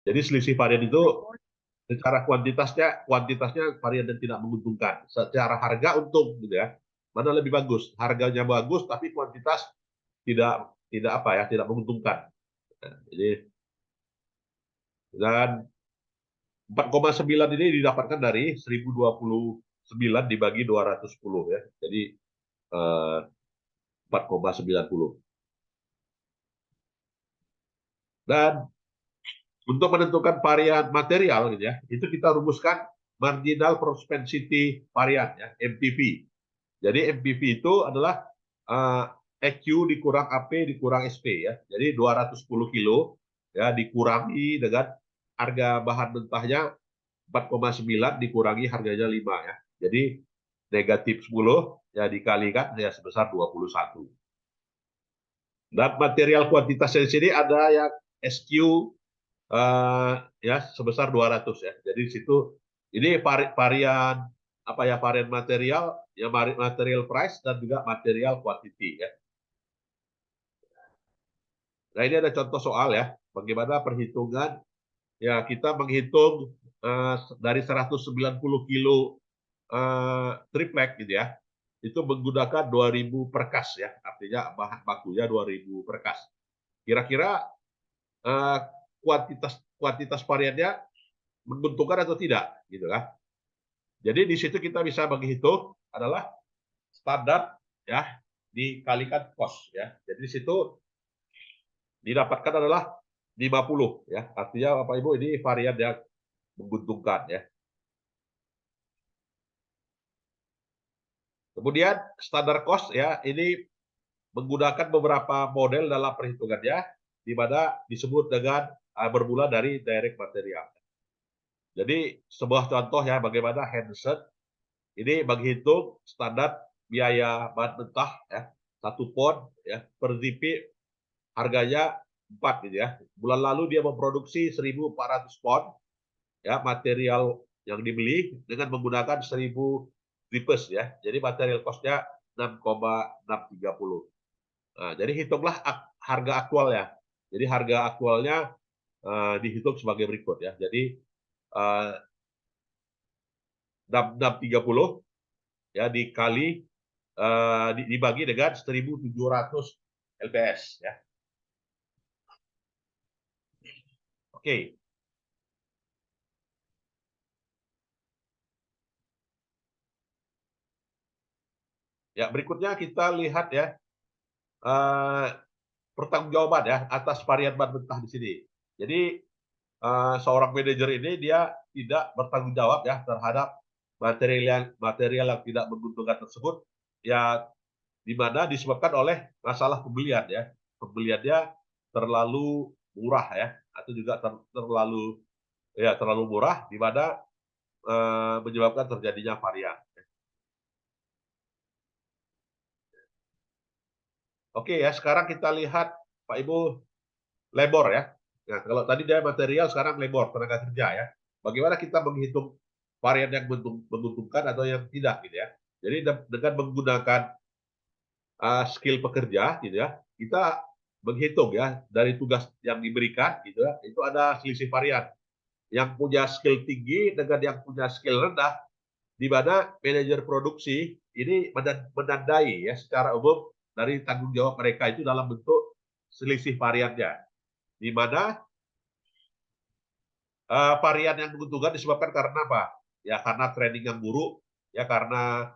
Jadi selisih varian itu secara kuantitasnya varian yang tidak menguntungkan. Secara harga untung gitu ya. Mana lebih bagus? Harganya bagus tapi kuantitas tidak tidak apa ya, tidak menguntungkan. Nah, jadi dan 4,9 ini didapatkan dari 1029 dibagi 210 ya. Jadi 4,90. Dan untuk menentukan varian material gitu ya, itu kita rumuskan marginal propensity varian ya, MPV. Jadi MPV itu adalah EQ dikurang AP dikurang SP ya. Jadi 210 kilo ya dikurangi dengan harga bahan mentahnya 4,9 dikurangi harganya 5 ya. Jadi negatif 10 ya dikalikan ya sebesar 21. Dan material kuantitasnya di sini ada yang SQ ya sebesar 200 ya. Jadi di situ ini varian apa ya, varian material ya, material price dan juga material quantity ya. Nah, ini ada contoh soal ya, bagaimana perhitungan ya, kita menghitung dari 190 kilo triplek gitu ya. Itu menggunakan 2000 perkas ya, artinya bahan bakunya 2000 perkas. Kira-kira eh, kuantitas kuantitas variannya menguntungkan atau tidak gitu kan. Jadi di situ kita bisa menghitung adalah standar ya dikalikan cost ya. Jadi di situ didapatkan adalah 50 ya. Artinya Bapak Ibu ini varian yang menguntungkan ya. Kemudian standar cost ya, ini menggunakan beberapa model dalam perhitungannya di mana disebut dengan bermula dari direct material. Jadi sebuah contoh ya bagaimana Hansen ini menghitung standar biaya bahan mentah ya, 1 pon ya per DP harganya 4 gitu ya. Bulan lalu dia memproduksi 1.400 pon ya material yang dibeli dengan menggunakan 1.000 dripes ya. Jadi material cost-nya 6,630. Nah, jadi hitunglah harga aktual ya. Jadi harga aktualnya dihitung sebagai berikut ya. Jadi 630 ya dikali dibagi dengan 1.700 LPS ya. Oke. Ya, berikutnya kita lihat ya eh, pertanggungjawaban ya atas varian bahan mentah di sini. Jadi seorang manajer ini dia tidak bertanggung jawab ya terhadap material yang tidak menguntungkan tersebut ya, di mana disebabkan oleh masalah pembelian ya. Pembeliannya terlalu murah ya, atau juga terlalu murah di mana menyebabkan terjadinya varian. Oke ya, sekarang kita lihat Pak Ibu labor ya. Nah, kalau tadi dia material, sekarang labor, tenaga kerja ya. Bagaimana kita menghitung varian yang menguntungkan atau yang tidak gitu ya. Jadi dengan menggunakan skill pekerja gitu ya, kita menghitung ya dari tugas yang diberikan gitu ya, itu ada selisih varian. Yang punya skill tinggi dengan yang punya skill rendah, di mana manajer produksi ini menandai ya secara umum dari tanggung jawab mereka itu dalam bentuk selisih variannya, di mana varian yang menguntungkan disebabkan karena apa? Ya karena training yang buruk, ya karena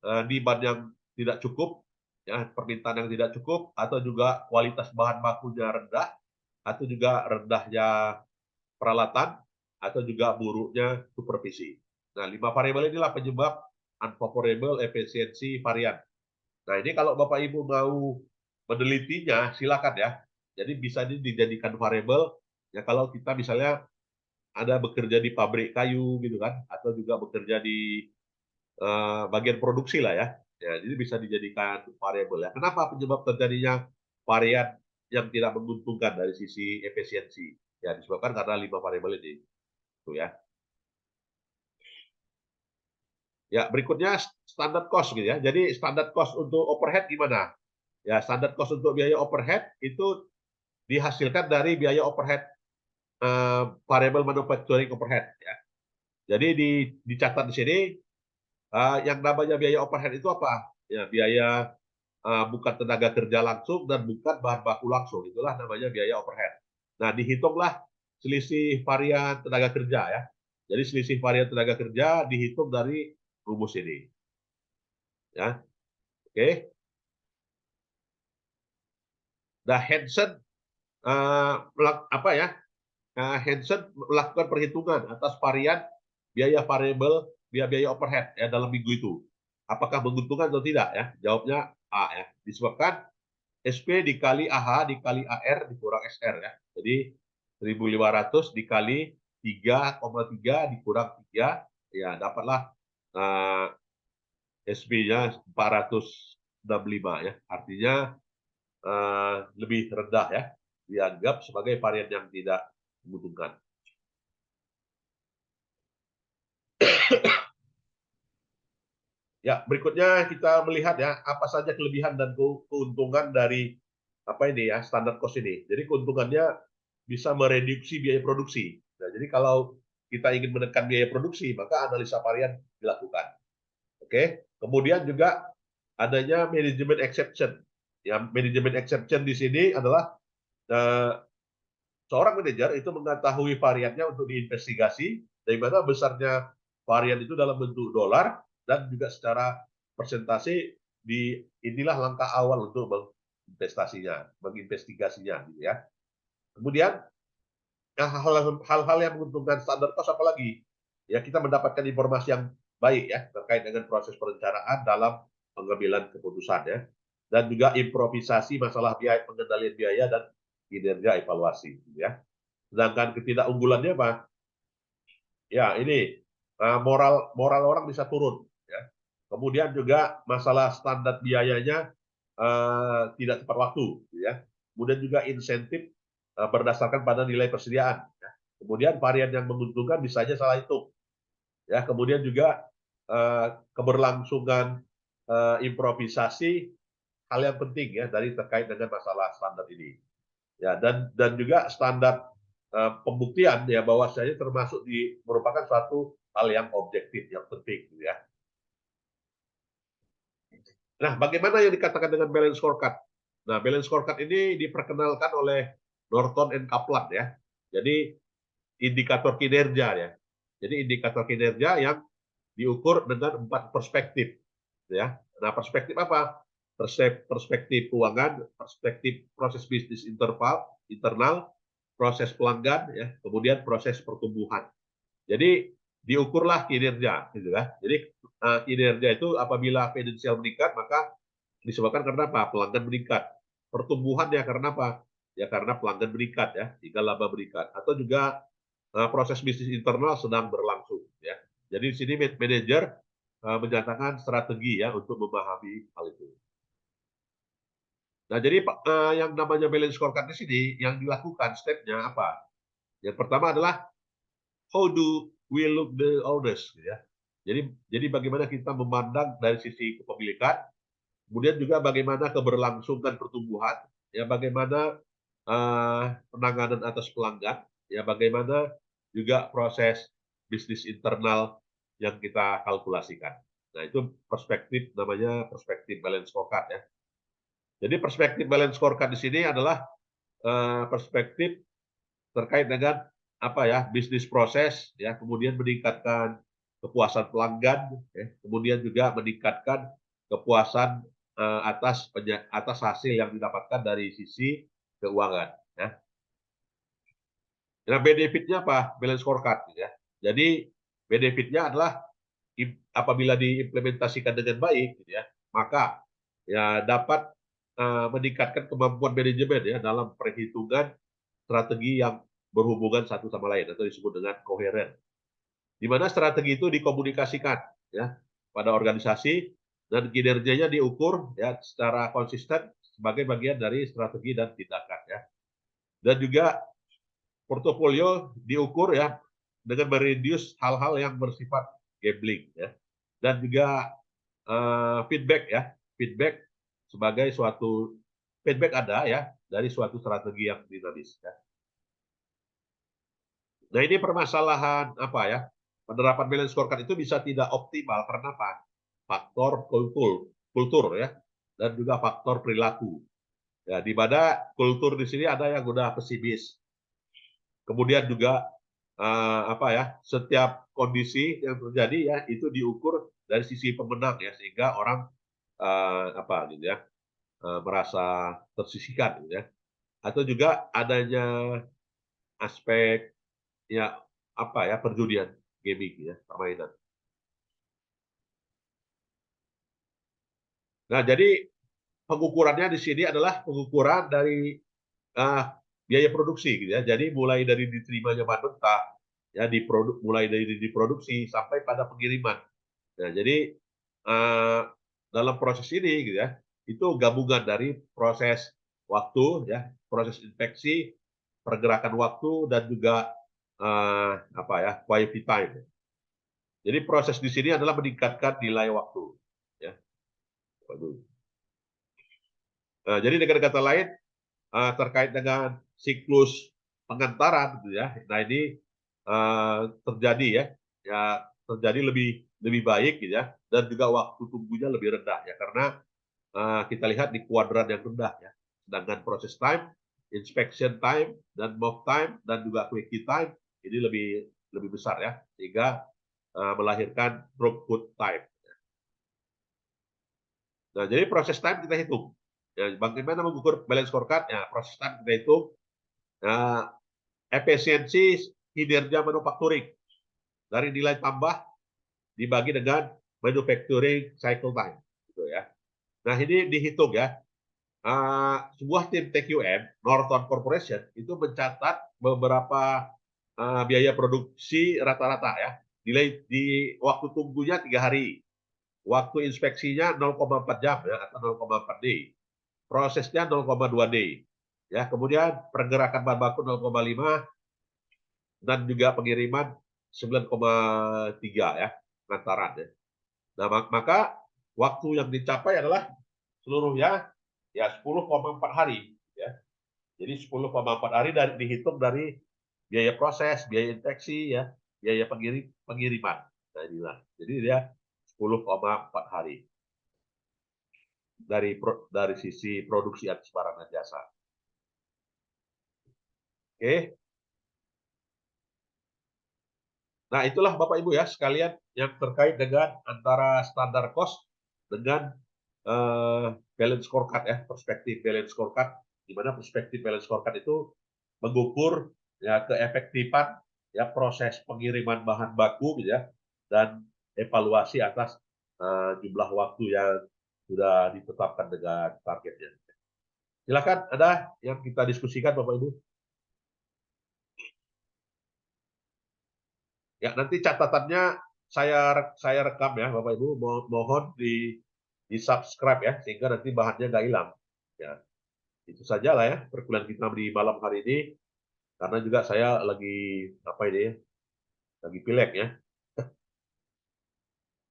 demand yang tidak cukup, ya permintaan yang tidak cukup, atau juga kualitas bahan bakunya rendah, atau juga rendahnya peralatan, atau juga buruknya supervisi. Nah, 5 variabel inilah penyebab unfavorable efisiensi varian. Nah, ini kalau Bapak Ibu mau menelitinya, silakan ya. Jadi bisa dijadikan variabel ya kalau kita misalnya ada bekerja di pabrik kayu gitu kan, atau juga bekerja di bagian produksi lah ya. Ya, jadi bisa dijadikan variabel ya. Kenapa penyebab terjadinya varian yang tidak menguntungkan dari sisi efisiensi? Ya, disebabkan karena 5 variabel ini. Tuh ya. Ya, berikutnya standar cost gitu ya. Jadi standar cost untuk overhead gimana? Ya, standar cost untuk biaya overhead itu dihasilkan dari biaya overhead variable manufacturing overhead ya. Jadi dicatat di sini yang namanya biaya overhead itu apa? Ya, biaya bukan tenaga kerja langsung dan bukan bahan baku langsung. Itulah namanya biaya overhead. Nah, dihitunglah selisih varian tenaga kerja ya. Jadi selisih varian tenaga kerja dihitung dari rumus ini. Ya, oke. Nah, Hansen apa ya? Hansen melakukan perhitungan atas varian biaya variabel, biaya overhead ya dalam minggu itu. Apakah menguntungkan atau tidak ya? Jawabnya A ya. Disebabkan SP dikali AH dikali AR dikurang SR ya. Jadi 1.500 dikali 3,3 dikurang 3 ya dapatlah SP-nya 465 ya. Artinya lebih rendah ya. Dianggap sebagai varian yang tidak menguntungkan. Ya, berikutnya kita melihat ya apa saja kelebihan dan keuntungan dari apa ini ya standar cost ini. Jadi keuntungannya bisa mereduksi biaya produksi. Nah, jadi kalau kita ingin menekan biaya produksi, maka analisa varian dilakukan. Oke. Kemudian juga adanya manajemen exception. Ya, manajemen exception di sini adalah seorang manajer itu mengetahui variannya untuk diinvestigasi dari mana besarnya varian itu dalam bentuk dolar dan juga secara persentase di inilah langkah awal untuk menginvestigasinya gitu ya. Kemudian hal-hal yang menguntungkan standar cost apalagi ya kita mendapatkan informasi yang baik ya terkait dengan proses perencanaan dalam pengambilan keputusan ya dan juga improvisasi masalah biaya pengendalian biaya dan kinerja evaluasi gitu ya. Sedangkan ketidakunggulannya apa? Ya ini moral moral orang bisa turun. Ya. Kemudian juga masalah standar biayanya tidak tepat waktu. Ya. Kemudian juga insentif berdasarkan pada nilai persediaan. Ya. Kemudian varian yang menguntungkan bisa saja salah hitung. Ya. Kemudian juga keberlangsungan improvisasi hal yang penting ya dari terkait dengan masalah standar ini. Ya dan juga standar pembuktian ya bahwasanya termasuk merupakan suatu hal yang objektif yang penting gitu ya. Nah, bagaimana yang dikatakan dengan balance scorecard? Nah, balance scorecard ini diperkenalkan oleh Norton and Kaplan ya. Jadi indikator kinerja ya. Jadi indikator kinerja yang diukur dengan 4 perspektif ya. Nah, perspektif apa? Perspektif keuangan, perspektif proses bisnis internal, proses pelanggan ya, kemudian proses pertumbuhan. Jadi diukurlah kinerja gitu ya. Jadi kinerja itu apabila finansial meningkat maka disebabkan karena apa? Pelanggan meningkat. Pertumbuhan ya karena apa? Ya karena pelanggan meningkat ya, jika laba meningkat atau juga proses bisnis internal sedang berlangsung ya. Jadi di sini manajer menyatakan strategi ya untuk memahami hal itu. Nah, jadi yang namanya balance scorecard di sini yang dilakukan stepnya apa? Yang pertama adalah how do we look the orders gitu ya. Jadi bagaimana kita memandang dari sisi kepemilikan, kemudian juga bagaimana keberlangsungan pertumbuhan, ya bagaimana penanganan atas pelanggan, ya bagaimana juga proses bisnis internal yang kita kalkulasikan. Nah, itu perspektif namanya perspektif balance scorecard ya. Jadi perspektif balance scorecard di sini adalah perspektif terkait dengan apa ya bisnis proses ya kemudian meningkatkan kepuasan pelanggan ya, kemudian juga meningkatkan kepuasan atas hasil yang didapatkan dari sisi keuangan ya. Nah, benefitnya apa? Balance scorecard ya. Jadi benefitnya adalah apabila diimplementasikan dengan baik gitu ya, maka ya dapat meningkatkan kemampuan manajemen ya dalam perhitungan strategi yang berhubungan satu sama lain atau disebut dengan koheren. Di mana strategi itu dikomunikasikan ya pada organisasi dan kinerjanya diukur ya secara konsisten sebagai bagian dari strategi dan tindakan ya. Dan juga portofolio diukur ya dengan mereduce hal-hal yang bersifat gambling ya. Dan juga feedback ya, feedback sebagai suatu feedback ada ya dari suatu strategi yang dinamis ya. Nah, ini permasalahan apa ya? Penerapan balance scorecard itu bisa tidak optimal karena apa? Faktor kultur ya, dan juga faktor perilaku. Ya, di mana kultur di sini ada yang udah pesimis. Kemudian juga apa ya? Setiap kondisi yang terjadi ya itu diukur dari sisi pemenang ya, sehingga orang apa gitu ya, merasa tersisihkan gitu ya. Atau juga adanya aspek ya apa ya, perjudian, gaming ya, permainan. Nah, jadi pengukurannya di sini adalah pengukuran dari uh, biaya produksi gitu ya. Jadi mulai dari diterimanya bahan mentah ya, mulai dari diproduksi sampai pada pengiriman. Nah, jadi uh, dalam proses ini gitu ya, itu gabungan dari proses waktu ya, proses infeksi, pergerakan waktu, dan juga apa ya, quality time. Jadi proses di sini adalah meningkatkan nilai waktu. Ya. Nah, jadi dengan kata lain terkait dengan siklus pengantaran, gitu ya. Nah ini terjadi ya, ya terjadi lebih lebih baik, gitu ya, dan juga waktu tunggunya lebih rendah ya, karena kita lihat di kuadran yang rendah ya. Sedangkan proses time, inspection time, dan mock time, dan juga quickie time ini lebih lebih besar ya, sehingga melahirkan throughput time. Nah, jadi proses time kita hitung. Ya, bagaimana mengukur balance scorecard? Ya, proses time kita hitung. Nah, efisiensi kinerja manufacturing dari nilai tambah dibagi dengan manufacturing cycle time, gitu ya. Nah, ini dihitung ya. Sebuah tim TQM Norton Corporation itu mencatat beberapa biaya produksi rata-rata ya. Nilai di waktu tunggunya 3 hari, waktu inspeksinya 0,4 jam ya, atau 0,4 D, prosesnya 0,2 D, ya, kemudian pergerakan bahan baku 0,5, dan juga pengiriman 9,3 ya, pengantaran ya. Nah, maka waktu yang dicapai adalah seluruhnya ya 10,4 hari ya. Jadi 10,4 hari dari dihitung dari biaya proses, biaya infeksi ya, biaya pengiriman. Nah, inilah. Jadi dia 10,4 hari dari sisi produksi atas barang dan jasa. Oke. Nah, itulah Bapak Ibu ya sekalian yang terkait dengan antara standar cost dengan balance scorecard ya, perspektif balance scorecard, di mana perspektif balance scorecard itu mengukur ya keefektifan ya proses pengiriman bahan baku gitu ya, dan evaluasi atas jumlah waktu yang sudah ditetapkan dengan targetnya. Silakan ada yang kita diskusikan Bapak Ibu. Ya, nanti catatannya saya rekam ya Bapak Ibu, mohon di subscribe ya, sehingga nanti bahannya nggak hilang. Ya, itu saja lah ya perkuliahan kita di malam hari ini, karena juga saya lagi apa ini ya, lagi pilek ya.